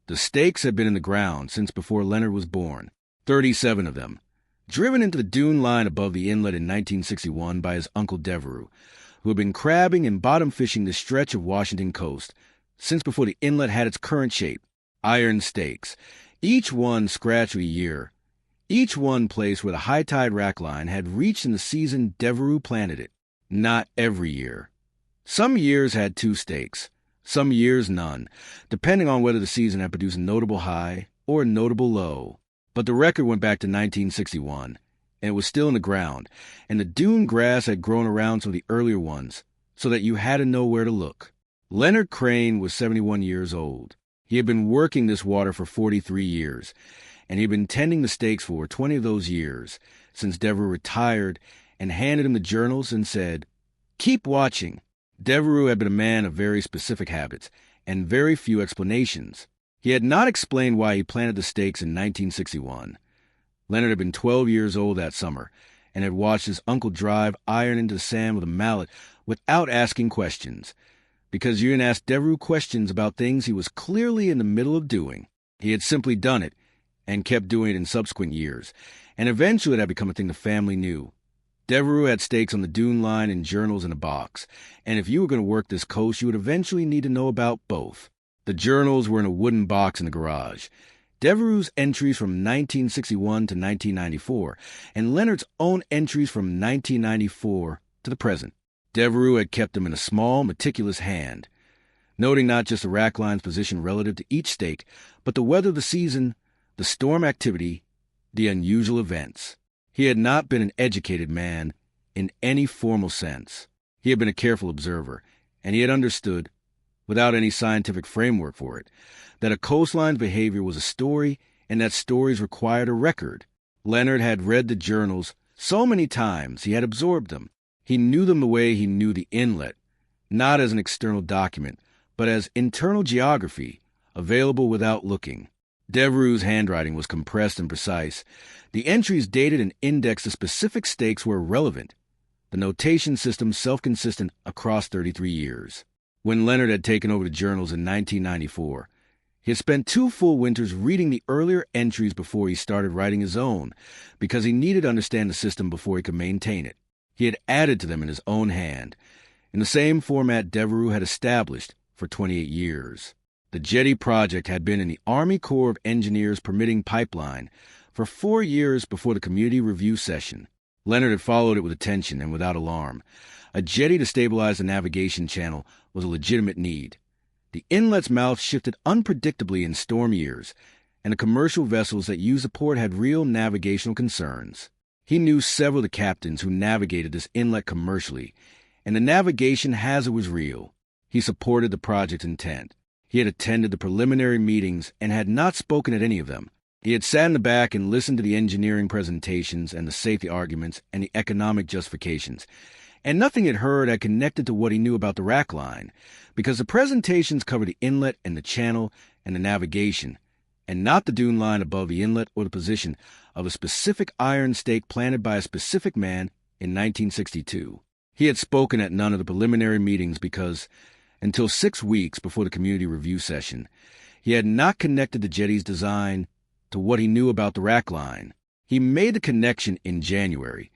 The stakes had been in the ground since before Leonard was born, 37 of them, driven into the dune line above the inlet in 1961 by his uncle Devereux, who had been crabbing and bottom fishing this stretch of Washington coast since before the inlet had its current shape, iron stakes, each one scratched with a year, each one placed where the high tide rack line had reached in the season Devereux planted it. Not every year. Some years had 2 stakes, some years none, depending on whether the season had produced a notable high or a notable low. But the record went back to 1961, and it was still in the ground, and the dune grass had grown around some of the earlier ones, so that you had to know where to look. Leonard Crane was 71 years old. He had been working this water for 43 years, and he had been tending the stakes for 20 of those years, since Devereux retired and handed him the journals and said, "Keep watching." Devereux had been a man of very specific habits and very few explanations. He had not explained why he planted the stakes in 1961. Leonard had been 12 years old that summer and had watched his uncle drive iron into the sand with a mallet without asking questions, because you didn't ask Devereux questions about things he was clearly in the middle of doing. He had simply done it and kept doing it in subsequent years, and eventually it had become a thing the family knew. Devereux had stakes on the dune line and journals in a box, and if you were going to work this coast, you would eventually need to know about both. The journals were in a wooden box in the garage. Devereux's entries from 1961 to 1994, and Leonard's own entries from 1994 to the present. Devereux had kept them in a small, meticulous hand, noting not just the rack line's position relative to each stake, but the weather of the season, the storm activity, the unusual events. He had not been an educated man in any formal sense. He had been a careful observer, and he had understood, without any scientific framework for it, that a coastline's behavior was a story and that stories required a record. Leonard had read the journals so many times he had absorbed them. He knew them the way he knew the inlet, not as an external document, but as internal geography, available without looking. Devereux's handwriting was compressed and precise. The entries dated and indexed to specific stakes were relevant. The notation system self-consistent across 33 years. When Leonard had taken over the journals in 1994, he had spent 2 full winters reading the earlier entries before he started writing his own, because he needed to understand the system before he could maintain it. He had added to them in his own hand, in the same format Devereux had established for 28 years. The Jetty project had been in the Army Corps of Engineers permitting pipeline for 4 years before the community review session. Leonard had followed it with attention and without alarm. A jetty to stabilize the navigation channel was a legitimate need. The inlet's mouth shifted unpredictably in storm years, and the commercial vessels that used the port had real navigational concerns. He knew several of the captains who navigated this inlet commercially, and the navigation hazard was real. He supported the project's intent. He had attended the preliminary meetings and had not spoken at any of them. He had sat in the back and listened to the engineering presentations and the safety arguments and the economic justifications, and nothing he had heard had connected to what he knew about the rack line, because the presentations covered the inlet and the channel and the navigation, and not the dune line above the inlet or the position of a specific iron stake planted by a specific man in 1962. He had spoken at none of the preliminary meetings because, until 6 weeks before the community review session, he had not connected the jetty's design to what he knew about the rack line. He made the connection in January,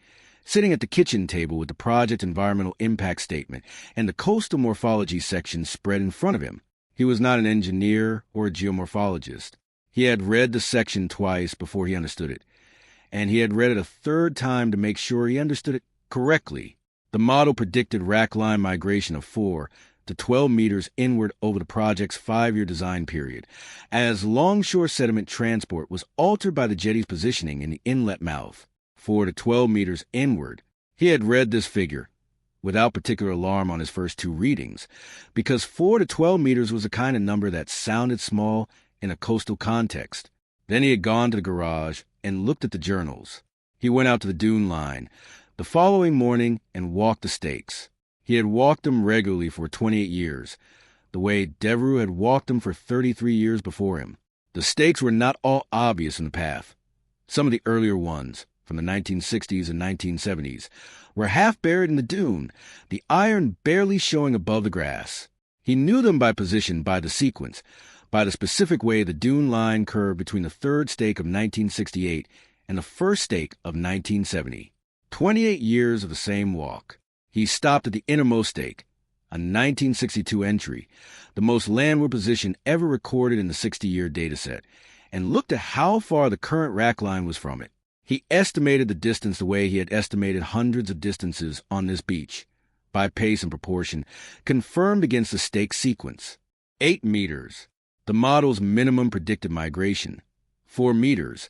sitting at the kitchen table with the project environmental impact statement and the coastal morphology section spread in front of him. He was not an engineer or a geomorphologist. He had read the section twice before he understood it, and he had read it a 3rd time to make sure he understood it correctly. The model predicted rack line migration of 4 to 12 meters inward over the project's 5-year design period, as longshore sediment transport was altered by the jetty's positioning in the inlet mouth. 4 to 12 meters inward. He had read this figure, without particular alarm on his first 2 readings, because 4 to 12 meters was a kind of number that sounded small in a coastal context. Then he had gone to the garage and looked at the journals. He went out to the dune line the following morning and walked the stakes. He had walked them regularly for 28 years, the way Devereux had walked them for 33 years before him. The stakes were not all obvious in the path. Some of the earlier ones, from the 1960s and 1970s, were half buried in the dune, the iron barely showing above the grass. He knew them by position, by the sequence, by the specific way the dune line curved between the third stake of 1968 and the first stake of 1970. 28 years of the same walk. He stopped at the innermost stake, a 1962 entry, the most landward position ever recorded in the 60-year dataset, and looked at how far the current rack line was from it. He estimated the distance the way he had estimated hundreds of distances on this beach, by pace and proportion, confirmed against the stake sequence. 8 meters, the model's minimum predicted migration. 4 meters,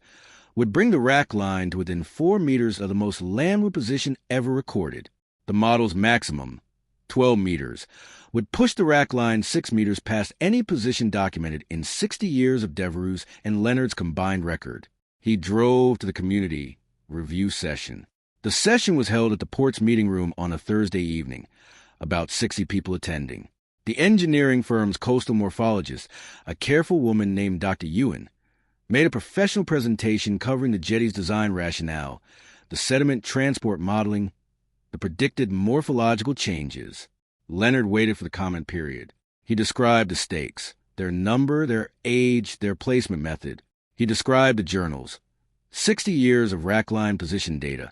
would bring the rack line to within 4 meters of the most landward position ever recorded. The model's maximum, 12 meters, would push the rack line 6 meters past any position documented in 60 years of Devereux's and Leonard's combined record. He drove to the community review session. The session was held at the port's meeting room on a Thursday evening, about 60 people attending. The engineering firm's coastal morphologist, a careful woman named Dr. Ewan, made a professional presentation covering the jetty's design rationale, the sediment transport modeling, the predicted morphological changes. Leonard waited for the comment period. He described the stakes, their number, their age, their placement method. He described the journals, 60 years of rack line position data,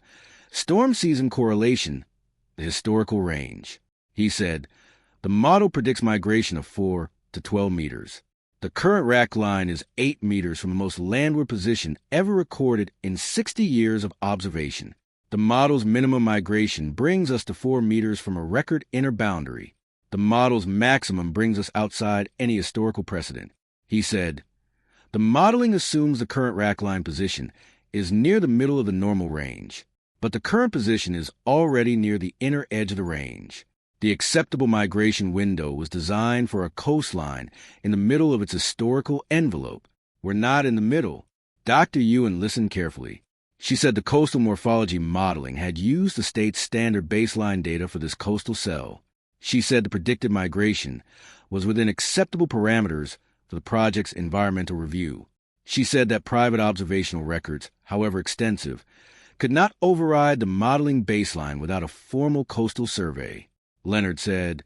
storm season correlation, the historical range. He said, the model predicts migration of 4 to 12 meters. The current rack line is 8 meters from the most landward position ever recorded in 60 years of observation. The model's minimum migration brings us to 4 meters from a record inner boundary. The model's maximum brings us outside any historical precedent. He said, the modeling assumes the current rack line position is near the middle of the normal range, but the current position is already near the inner edge of the range. The acceptable migration window was designed for a coastline in the middle of its historical envelope. We're not in the middle. Dr. Ewan listened carefully. She said the coastal morphology modeling had used the state's standard baseline data for this coastal cell. She said the predicted migration was within acceptable parameters for the project's environmental review. She said that private observational records, however extensive, could not override the modeling baseline without a formal coastal survey. Leonard said,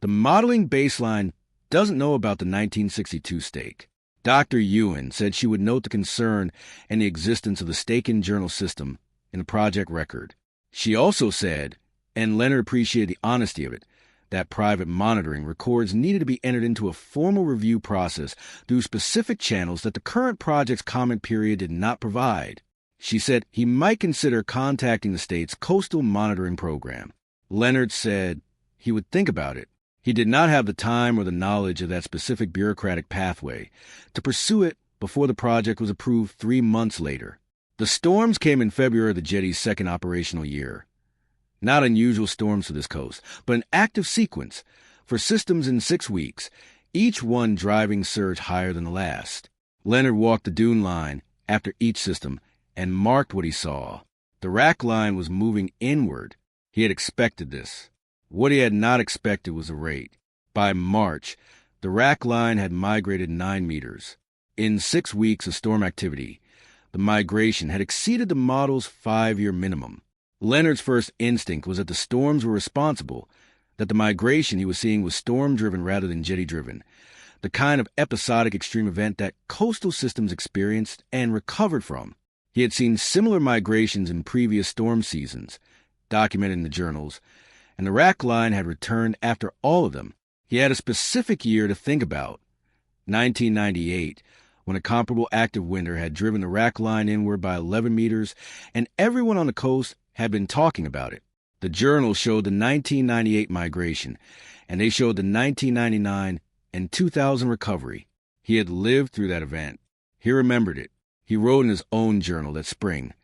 the modeling baseline doesn't know about the 1962 stake. Dr. Ewan said she would note the concern and the existence of the stake-in journal system in the project record. She also said, and Leonard appreciated the honesty of it, that private monitoring records needed to be entered into a formal review process through specific channels that the current project's comment period did not provide. She said he might consider contacting the state's coastal monitoring program. Leonard said he would think about it. He did not have the time or the knowledge of that specific bureaucratic pathway to pursue it before the project was approved 3 months later. The storms came in February of the jetty's second operational year. Not unusual storms for this coast, but an active sequence for systems in 6 weeks, each one driving surge higher than the last. Leonard walked the dune line after each system and marked what he saw. The rack line was moving inward. He had expected this. What he had not expected was the rate. By March, the rack line had migrated 9 meters. In 6 weeks of storm activity, the migration had exceeded the model's 5-year minimum. Leonard's first instinct was that the storms were responsible, that the migration he was seeing was storm-driven rather than jetty-driven, the kind of episodic extreme event that coastal systems experienced and recovered from. He had seen similar migrations in previous storm seasons, documented in the journals, and the rack line had returned after all of them. He had a specific year to think about, 1998, when a comparable active winter had driven the rack line inward by 11 meters, and everyone on the coast had been talking about it. The journal showed the 1998 migration, and they showed the 1999 and 2000 recovery. He had lived through that event. He remembered it. He wrote in his own journal that spring,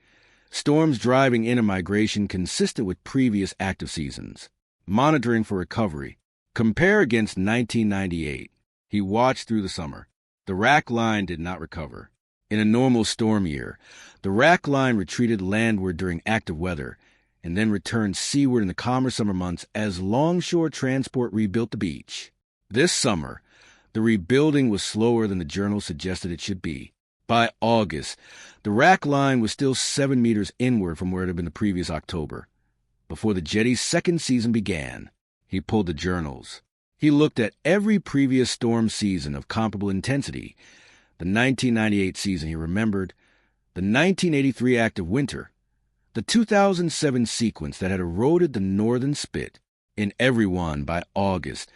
storms driving in a migration consistent with previous active seasons. Monitoring for recovery. Compare against 1998. He watched through the summer. The rack line did not recover. In a normal storm year, the rack line retreated landward during active weather and then returned seaward in the calmer summer months as longshore transport rebuilt the beach. This summer, the rebuilding was slower than the journal suggested it should be. By August, the rack line was still 7 meters inward from where it had been the previous October. Before the jetty's second season began, he pulled the journals. He looked at every previous storm season of comparable intensity, the 1998 season he remembered, the 1983 active winter, the 2007 sequence that had eroded the northern spit. In every one, by August,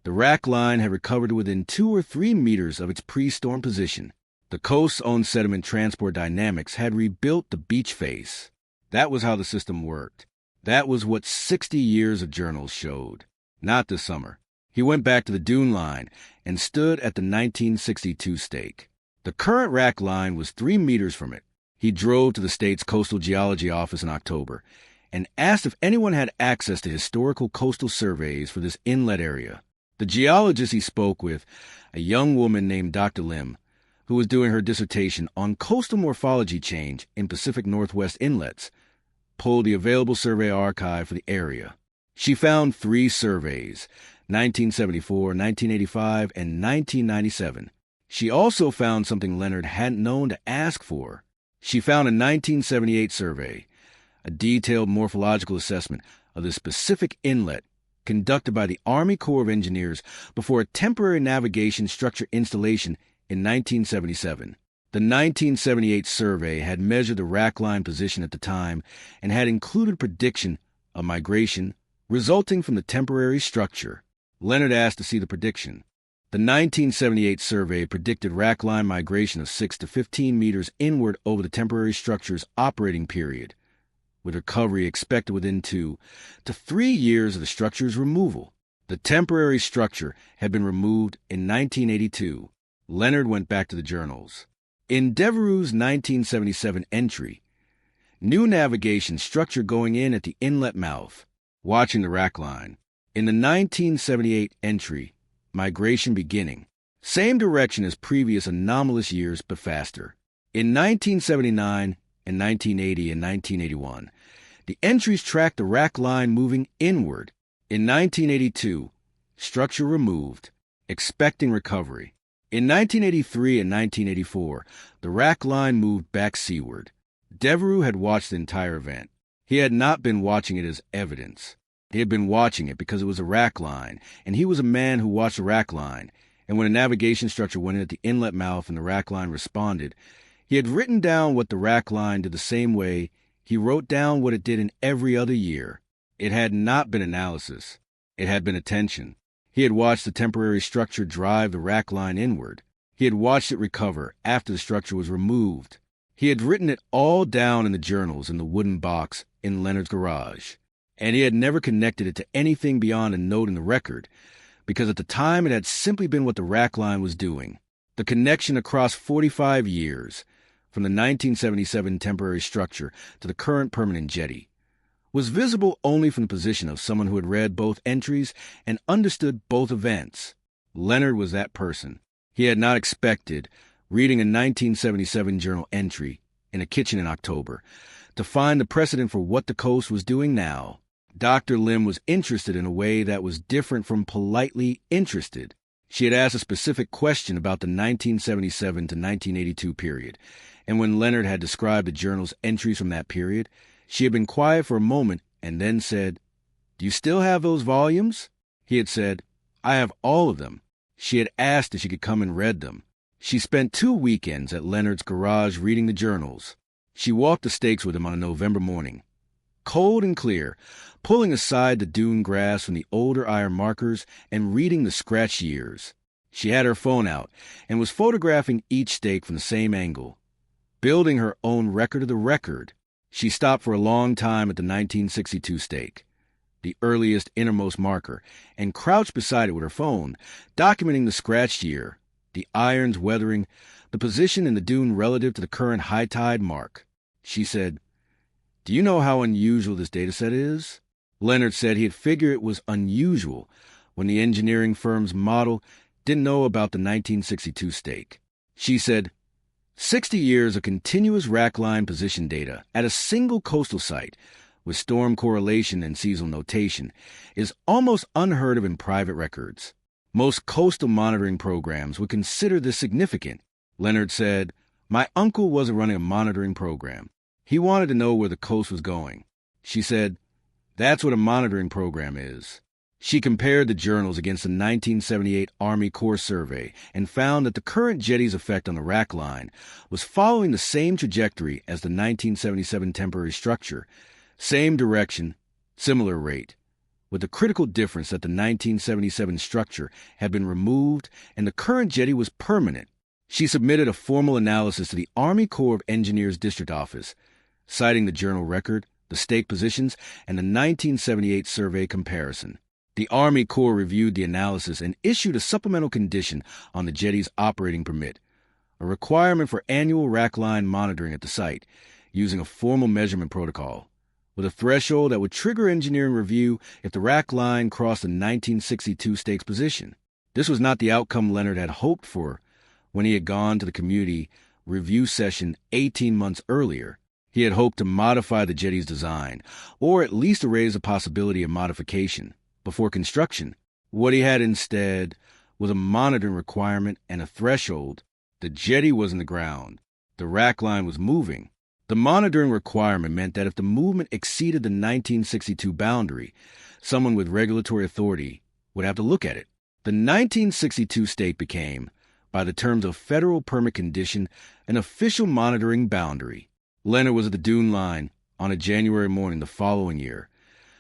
the wrack line had recovered to within 2 or 3 meters of its pre-storm position. The coast's own sediment transport dynamics had rebuilt the beach face. That was how the system worked. That was what 60 years of journals showed. Not this summer. He went back to the dune line and stood at the 1962 stake. The current wrack line was 3 meters from it. He drove to the state's coastal geology office in October and asked if anyone had access to historical coastal surveys for this inlet area. The geologist he spoke with, a young woman named Dr. Lim, who was doing her dissertation on coastal morphology change in Pacific Northwest inlets, pulled the available survey archive for the area. She found 3 surveys, 1974, 1985, and 1997. She also found something Leonard hadn't known to ask for. She found a 1978 survey, a detailed morphological assessment of the specific inlet conducted by the Army Corps of Engineers before a temporary navigation structure installation in 1977. The 1978 survey had measured the wrack line position at the time and had included prediction of migration resulting from the temporary structure. Leonard asked to see the prediction. The 1978 survey predicted wrack line migration of 6 to 15 meters inward over the temporary structure's operating period, with recovery expected within 2 to 3 years of the structure's removal. The temporary structure had been removed in 1982. Leonard went back to the journals. In Devereux's 1977 entry, new navigation structure going in at the inlet mouth, watching the wrack line. In the 1978 entry, migration beginning. Same direction as previous anomalous years, but faster. In 1979 and 1980 and 1981, the entries tracked the wrack line moving inward. In 1982, structure removed, expecting recovery. In 1983 and 1984, the wrack line moved back seaward. Devereux had watched the entire event. He had not been watching it as evidence. He had been watching it because it was a wrack line, and he was a man who watched a wrack line. And when a navigation structure went in at the inlet mouth and the wrack line responded, he had written down what the wrack line did the same way he wrote down what it did in every other year. It had not been analysis. It had been attention. He had watched the temporary structure drive the wrack line inward. He had watched it recover after the structure was removed. He had written it all down in the journals in the wooden box in Leonard's garage. And he had never connected it to anything beyond a note in the record, because at the time it had simply been what the wrack line was doing. The connection across 45 years, from the 1977 temporary structure to the current permanent jetty, was visible only from the position of someone who had read both entries and understood both events. Leonard was that person. He had not expected, reading a 1977 journal entry in a kitchen in October, to find the precedent for what the coast was doing now. Dr. Lim was interested in a way that was different from politely interested. She had asked a specific question about the 1977 to 1982 period, and when Leonard had described the journal's entries from that period, she had been quiet for a moment and then said, "Do you still have those volumes?" He had said, "I have all of them." She had asked if she could come and read them. She spent 2 weekends at Leonard's garage reading the journals. She walked the stakes with him on a November morning, cold and clear, pulling aside the dune grass from the older iron markers and reading the scratched years. She had her phone out and was photographing each stake from the same angle, building her own record of the record. She stopped for a long time at the 1962 stake, the earliest innermost marker, and crouched beside it with her phone, documenting the scratched year, the irons weathering, the position in the dune relative to the current high tide mark. She said, "Do you know how unusual this dataset is?" Leonard said he had figured it was unusual when the engineering firm's model didn't know about the 1962 stake. She said, 60 years of continuous wrack line position data at a single coastal site with storm correlation and seasonal notation is almost unheard of in private records. Most coastal monitoring programs would consider this significant. Leonard said, "My uncle wasn't running a monitoring program. He wanted to know where the coast was going." She said, "That's what a monitoring program is." She compared the journals against the 1978 Army Corps survey and found that the current jetty's effect on the rack line was following the same trajectory as the 1977 temporary structure, same direction, similar rate, with the critical difference that the 1977 structure had been removed and the current jetty was permanent. She submitted a formal analysis to the Army Corps of Engineers District Office, citing the journal record, the stake positions, and the 1978 survey comparison. The Army Corps reviewed the analysis and issued a supplemental condition on the jetty's operating permit, a requirement for annual rack line monitoring at the site, using a formal measurement protocol, with a threshold that would trigger engineering review if the rack line crossed the 1962 stake's position. This was not the outcome Leonard had hoped for when he had gone to the community review session 18 months earlier. He had hoped to modify the jetty's design, or at least to raise the possibility of modification before construction. What he had instead was a monitoring requirement and a threshold. The jetty was in the ground. The rack line was moving. The monitoring requirement meant that if the movement exceeded the 1962 boundary, someone with regulatory authority would have to look at it. The 1962 stake became, by the terms of federal permit condition, an official monitoring boundary. Leonard was at the dune line on a January morning the following year,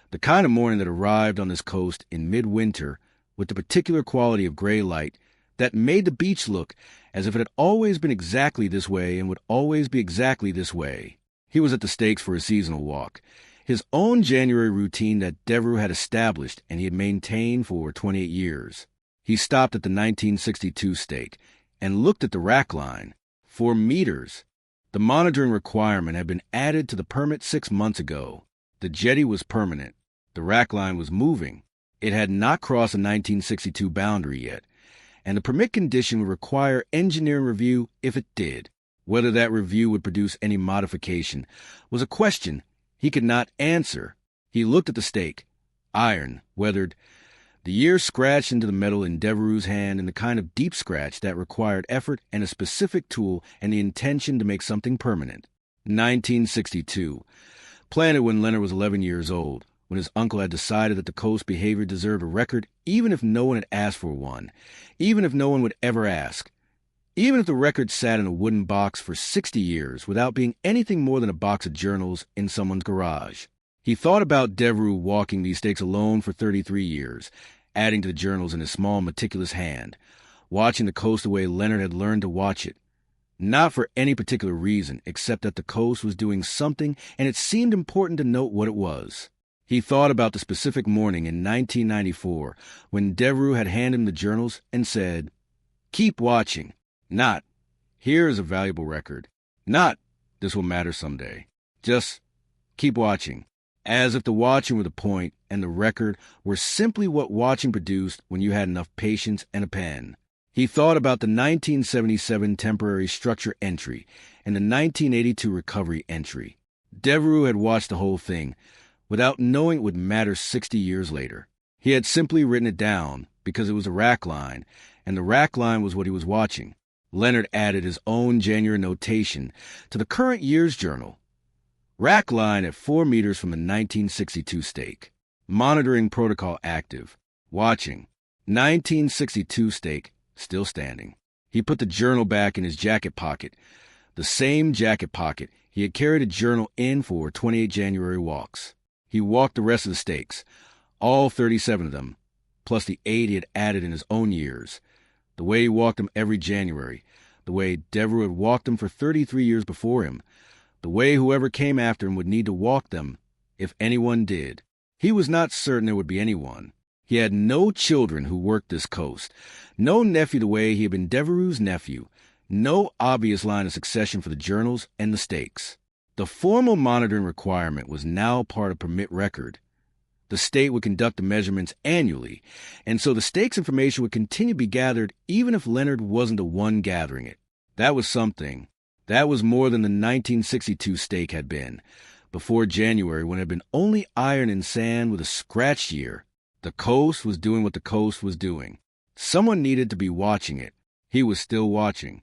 the kind of morning that arrived on this coast in midwinter with the particular quality of gray light that made the beach look as if it had always been exactly this way and would always be exactly this way. He was at the stakes for a seasonal walk, his own January routine that Devereux had established and he had maintained for 28 years. He stopped at the 1962 stake and looked at the rack line. 4 meters. The monitoring requirement had been added to the permit 6 months ago. The jetty was permanent. The rack line was moving. It had not crossed the 1962 boundary yet, and the permit condition would require engineering review if it did. Whether that review would produce any modification was a question he could not answer. He looked at the stake, iron, weathered, the years scratched into the metal in Devereux's hand in the kind of deep scratch that required effort and a specific tool and the intention to make something permanent. 1962. Planted when Leonard was 11 years old, when his uncle had decided that the coast behavior deserved a record even if no one had asked for one, even if no one would ever ask, even if the record sat in a wooden box for 60 years without being anything more than a box of journals in someone's garage. He thought about Devereux walking these stakes alone for 33 years, adding to the journals in his small, meticulous hand, watching the coast the way Leonard had learned to watch it, not for any particular reason except that the coast was doing something and it seemed important to note what it was. He thought about the specific morning in 1994 when Devereux had handed him the journals and said, "Keep watching." Not, "Here is a valuable record." Not, "This will matter someday." Just, "Keep watching." As if the watching were the point and the record were simply what watching produced when you had enough patience and a pen. He thought about the 1977 temporary structure entry and the 1982 recovery entry. Devereux had watched the whole thing without knowing it would matter 60 years later. He had simply written it down because it was a rack line, and the rack line was what he was watching. Leonard added his own January notation to the current year's journal. Rack line at 4 meters from the 1962 stake. Monitoring protocol active. Watching. 1962 stake still standing. He put the journal back in his jacket pocket, the same jacket pocket he had carried a journal in for 28 January walks. He walked the rest of the stakes, all 37 of them, plus the 8 he had added in his own years, the way he walked them every January, the way Devereux had walked them for 33 years before him, the way whoever came after him would need to walk them, if anyone did. He was not certain there would be anyone. He had no children who worked this coast, no nephew the way he had been Devereux's nephew, no obvious line of succession for the journals and the stakes. The formal monitoring requirement was now part of permit record. The state would conduct the measurements annually, and so the stakes information would continue to be gathered even if Leonard wasn't the one gathering it. That was something. That was more than the 1962 stake had been, before January when it had been only iron and sand with a scratched year. The coast was doing what the coast was doing. Someone needed to be watching it. He was still watching.